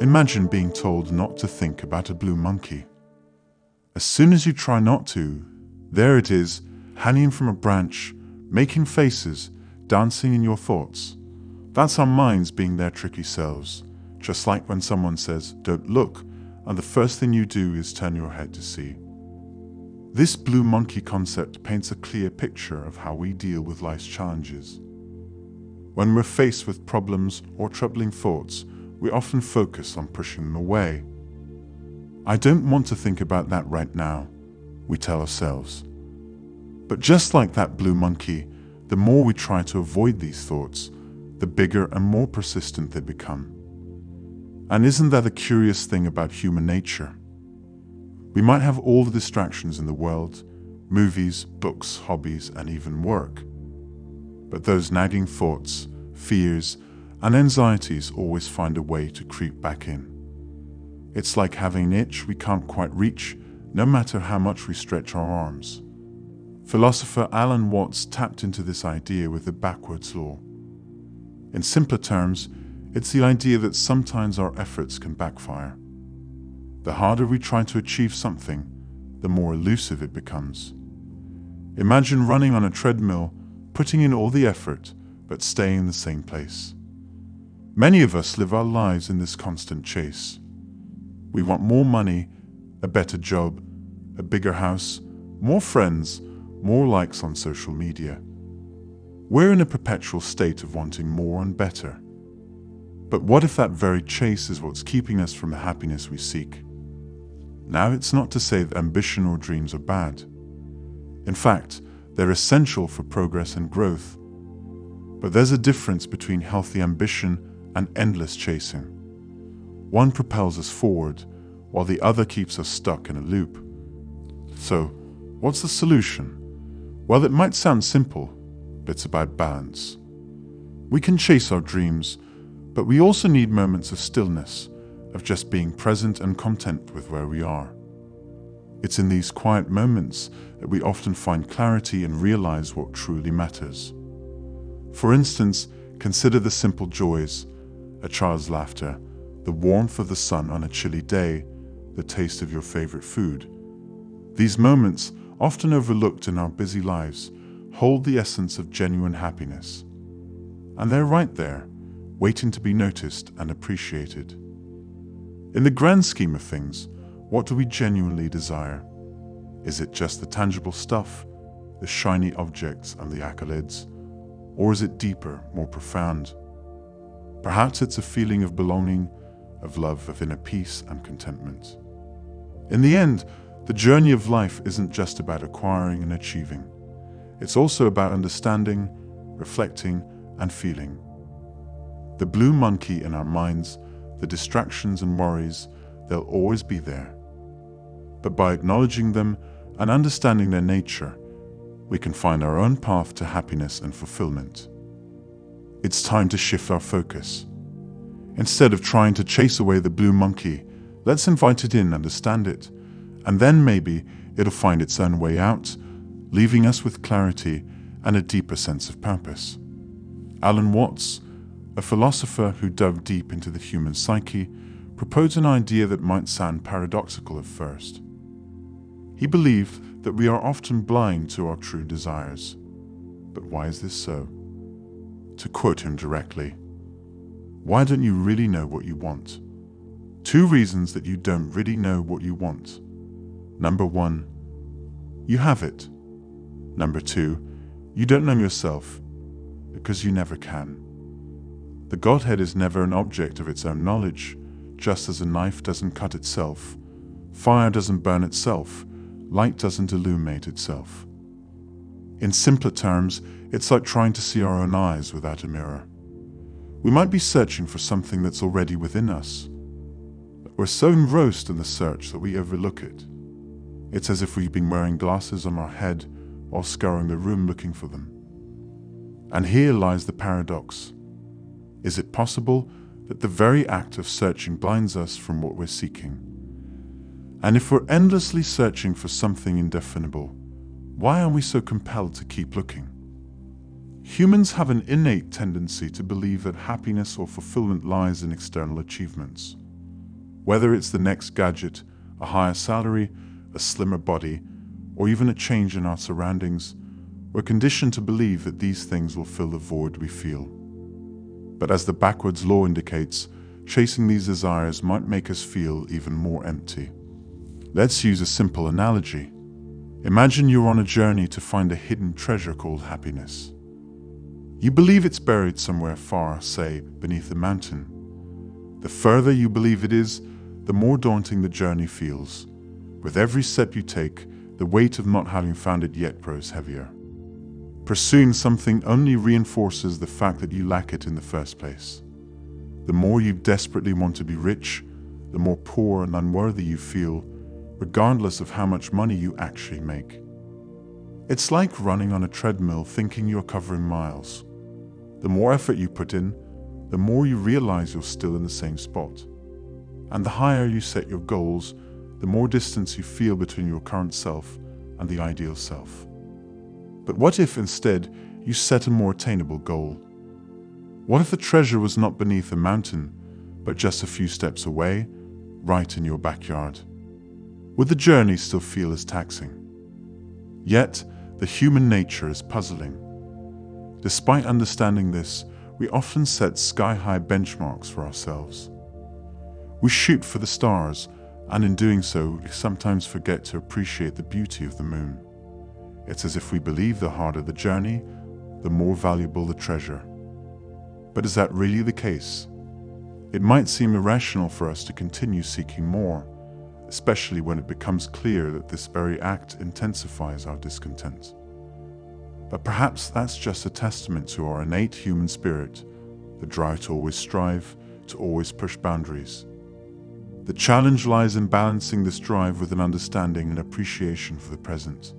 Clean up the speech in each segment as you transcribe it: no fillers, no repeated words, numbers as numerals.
Imagine being told not to think about a blue monkey. As soon as you try not to, there it is, hanging from a branch, making faces, dancing in your thoughts. That's our minds being their tricky selves, just like when someone says, "Don't look," and the first thing you do is turn your head to see. This blue monkey concept paints a clear picture of how we deal with life's challenges. When we're faced with problems or troubling thoughts, we often focus on pushing them away. "I don't want to think about that right now," we tell ourselves. But just like that blue monkey, the more we try to avoid these thoughts, the bigger and more persistent they become. And isn't that a curious thing about human nature? We might have all the distractions in the world, movies, books, hobbies, and even work. But those nagging thoughts, fears, and anxieties always find a way to creep back in. It's like having an itch we can't quite reach, no matter how much we stretch our arms. Philosopher Alan Watts tapped into this idea with the backwards law. In simpler terms, it's the idea that sometimes our efforts can backfire. The harder we try to achieve something, the more elusive it becomes. Imagine running on a treadmill, putting in all the effort, but staying in the same place. Many of us live our lives in this constant chase. We want more money, a better job, a bigger house, more friends, more likes on social media. We're in a perpetual state of wanting more and better. But what if that very chase is what's keeping us from the happiness we seek? Now, it's not to say that ambition or dreams are bad. In fact, they're essential for progress and growth. But there's a difference between healthy ambition and endless chasing. One propels us forward, while the other keeps us stuck in a loop. So, what's the solution? Well, it might sound simple, but it's about balance. We can chase our dreams, but we also need moments of stillness, of just being present and content with where we are. It's in these quiet moments that we often find clarity and realize what truly matters. For instance, consider the simple joys: a child's laughter, the warmth of the sun on a chilly day, the taste of your favorite food. These moments, often overlooked in our busy lives, hold the essence of genuine happiness. And they're right there, waiting to be noticed and appreciated. In the grand scheme of things, what do we genuinely desire? Is it just the tangible stuff, the shiny objects and the accolades? Or is it deeper, more profound? Perhaps it's a feeling of belonging, of love, of inner peace and contentment. In the end, the journey of life isn't just about acquiring and achieving. It's also about understanding, reflecting, and feeling. The blue monkey in our minds, the distractions and worries, they'll always be there. But by acknowledging them and understanding their nature, we can find our own path to happiness and fulfillment. It's time to shift our focus. Instead of trying to chase away the blue monkey, let's invite it in, understand it, and then maybe it'll find its own way out, leaving us with clarity and a deeper sense of purpose. Alan Watts, a philosopher who dove deep into the human psyche, proposed an idea that might sound paradoxical at first. He believed that we are often blind to our true desires. But why is this so? To quote him directly, "Why don't you really know what you want?" 2 reasons that you don't really know what you want. Number 1, you have it. Number 2, you don't know yourself, because you never can. The Godhead is never an object of its own knowledge, just as a knife doesn't cut itself, fire doesn't burn itself, light doesn't illuminate itself. In simpler terms, it's like trying to see our own eyes without a mirror. We might be searching for something that's already within us, but we're so engrossed in the search that we overlook it. It's as if we've been wearing glasses on our head while scouring the room looking for them. And here lies the paradox. Is it possible that the very act of searching blinds us from what we're seeking? And if we're endlessly searching for something indefinable, why are we so compelled to keep looking? Humans have an innate tendency to believe that happiness or fulfillment lies in external achievements. Whether it's the next gadget, a higher salary, a slimmer body, or even a change in our surroundings, we're conditioned to believe that these things will fill the void we feel. But as the backwards law indicates, chasing these desires might make us feel even more empty. Let's use a simple analogy. Imagine you're on a journey to find a hidden treasure called happiness. You believe it's buried somewhere far, say, beneath a mountain. The further you believe it is, the more daunting the journey feels. With every step you take, the weight of not having found it yet grows heavier. Pursuing something only reinforces the fact that you lack it in the first place. The more you desperately want to be rich, the more poor and unworthy you feel, regardless of how much money you actually make. It's like running on a treadmill thinking you're covering miles. The more effort you put in, the more you realize you're still in the same spot. And the higher you set your goals, the more distance you feel between your current self and the ideal self. But what if instead you set a more attainable goal? What if the treasure was not beneath a mountain, but just a few steps away, right in your backyard? Would the journey still feel as taxing? Yet, the human nature is puzzling. Despite understanding this, we often set sky-high benchmarks for ourselves. We shoot for the stars, and in doing so, we sometimes forget to appreciate the beauty of the moon. It's as if we believe the harder the journey, the more valuable the treasure. But is that really the case? It might seem irrational for us to continue seeking more, especially when it becomes clear that this very act intensifies our discontent. But perhaps that's just a testament to our innate human spirit, the drive to always strive, to always push boundaries. The challenge lies in balancing this drive with an understanding and appreciation for the present.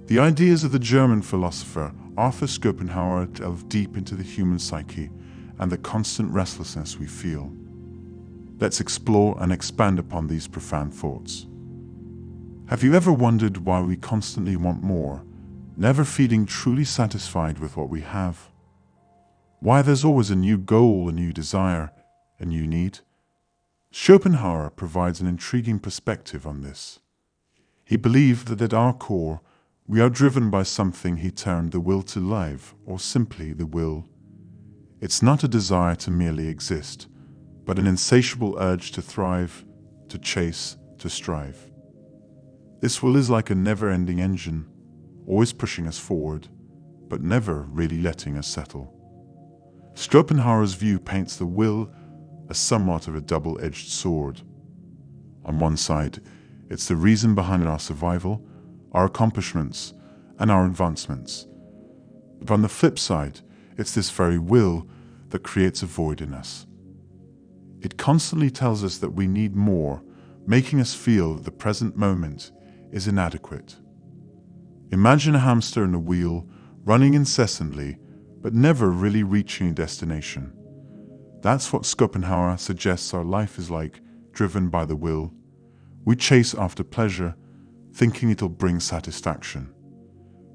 The ideas of the German philosopher Arthur Schopenhauer delve deep into the human psyche and the constant restlessness we feel. Let's explore and expand upon these profound thoughts. Have you ever wondered why we constantly want more, never feeling truly satisfied with what we have? Why there's always a new goal, a new desire, a new need? Schopenhauer provides an intriguing perspective on this. He believed that at our core, we are driven by something he termed the will to live, or simply the will. It's not a desire to merely exist, but an insatiable urge to thrive, to chase, to strive. This will is like a never-ending engine, always pushing us forward, but never really letting us settle. Schopenhauer's view paints the will as somewhat of a double-edged sword. On one side, it's the reason behind our survival, our accomplishments, and our advancements. But on the flip side, it's this very will that creates a void in us. It constantly tells us that we need more, making us feel that the present moment is inadequate. Imagine a hamster in a wheel, running incessantly, but never really reaching a destination. That's what Schopenhauer suggests our life is like, driven by the will. We chase after pleasure, thinking it'll bring satisfaction.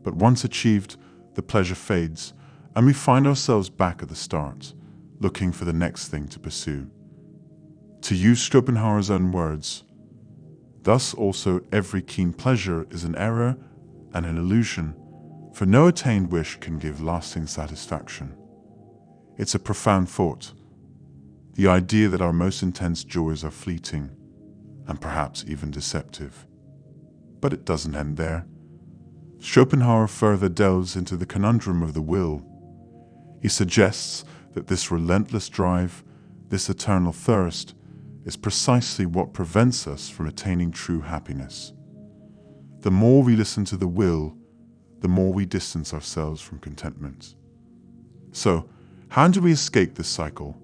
But once achieved, the pleasure fades, and we find ourselves back at the start, looking for the next thing to pursue. To use Schopenhauer's own words, thus also every keen pleasure is an error and an illusion, for no attained wish can give lasting satisfaction. It's a profound thought, the idea that our most intense joys are fleeting, and perhaps even deceptive. But it doesn't end there. Schopenhauer further delves into the conundrum of the will. He suggests that this relentless drive, this eternal thirst, is precisely what prevents us from attaining true happiness. The more we listen to the will, the more we distance ourselves from contentment. So, how do we escape this cycle?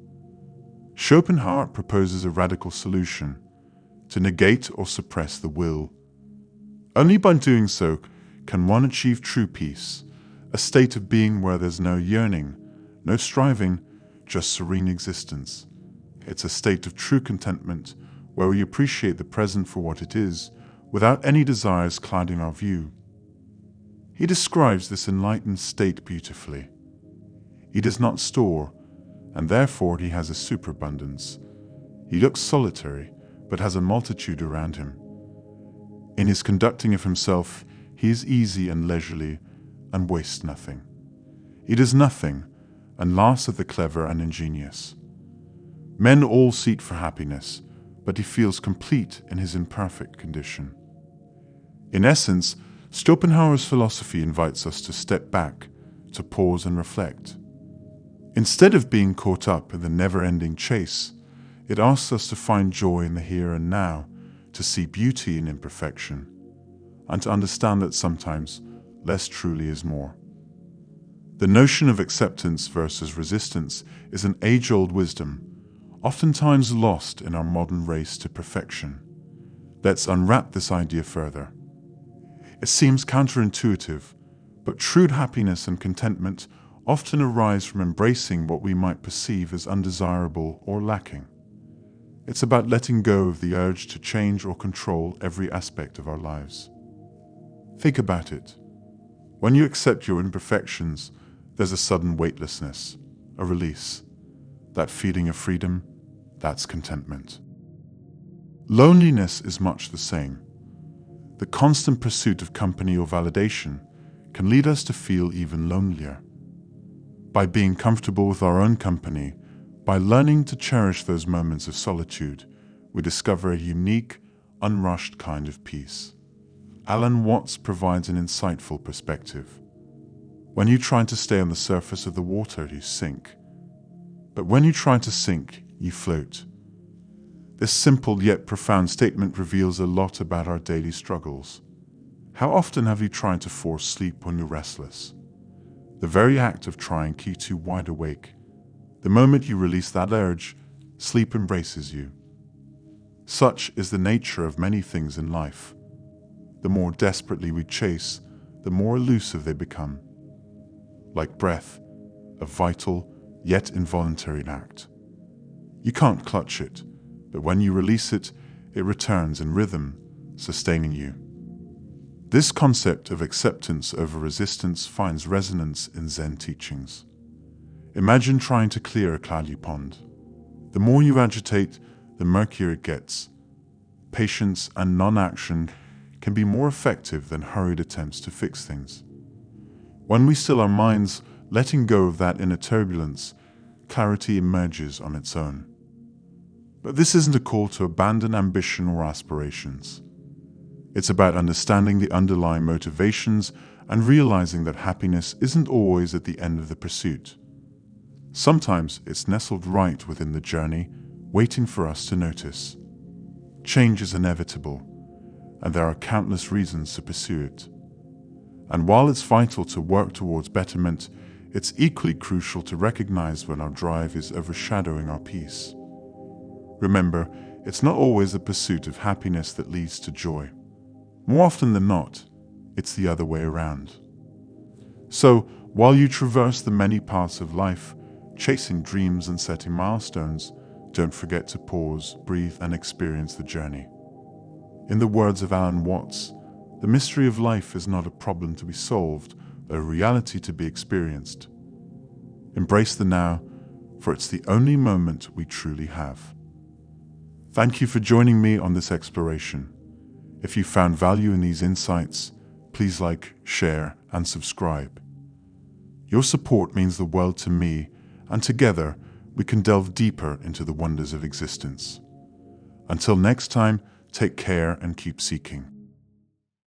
Schopenhauer proposes a radical solution: to negate or suppress the will. Only by doing so can one achieve true peace, a state of being where there's no yearning, no striving, just serene existence. It's a state of true contentment where we appreciate the present for what it is, without any desires clouding our view. He describes this enlightened state beautifully. He does not store, and therefore he has a superabundance. He looks solitary, but has a multitude around him. In his conducting of himself, he is easy and leisurely, and wastes nothing. He does nothing, and laughs at the clever and ingenious. Men all seek for happiness, but he feels complete in his imperfect condition. In essence, Schopenhauer's philosophy invites us to step back, to pause and reflect. Instead of being caught up in the never-ending chase, it asks us to find joy in the here and now, to see beauty in imperfection, and to understand that sometimes less truly is more. The notion of acceptance versus resistance is an age-old wisdom, oftentimes lost in our modern race to perfection. Let's unwrap this idea further. It seems counterintuitive, but true happiness and contentment often arise from embracing what we might perceive as undesirable or lacking. It's about letting go of the urge to change or control every aspect of our lives. Think about it. When you accept your imperfections, there's a sudden weightlessness, a release. That feeling of freedom, that's contentment. Loneliness is much the same. The constant pursuit of company or validation can lead us to feel even lonelier. By being comfortable with our own company, by learning to cherish those moments of solitude, we discover a unique, unrushed kind of peace. Alan Watts provides an insightful perspective. When you try to stay on the surface of the water, you sink. But when you try to sink, you float. This simple yet profound statement reveals a lot about our daily struggles. How often have you tried to force sleep when you're restless? The very act of trying keeps you wide awake. The moment you release that urge, sleep embraces you. Such is the nature of many things in life. The more desperately we chase, the more elusive they become. Like breath, a vital yet involuntary act. You can't clutch it, but when you release it, it returns in rhythm, sustaining you. This concept of acceptance over resistance finds resonance in Zen teachings. Imagine trying to clear a cloudy pond. The more you agitate, the murkier it gets. Patience and non-action can be more effective than hurried attempts to fix things. When we still our minds, letting go of that inner turbulence, clarity emerges on its own. But this isn't a call to abandon ambition or aspirations. It's about understanding the underlying motivations and realizing that happiness isn't always at the end of the pursuit. Sometimes it's nestled right within the journey, waiting for us to notice. Change is inevitable, and there are countless reasons to pursue it. And while it's vital to work towards betterment, it's equally crucial to recognize when our drive is overshadowing our peace. Remember, it's not always the pursuit of happiness that leads to joy. More often than not, it's the other way around. So, while you traverse the many paths of life, chasing dreams and setting milestones, don't forget to pause, breathe, and experience the journey. In the words of Alan Watts, the mystery of life is not a problem to be solved, but a reality to be experienced. Embrace the now, for it's the only moment we truly have. Thank you for joining me on this exploration. If you found value in these insights, please like, share, and subscribe. Your support means the world to me, and together we can delve deeper into the wonders of existence. Until next time, take care and keep seeking.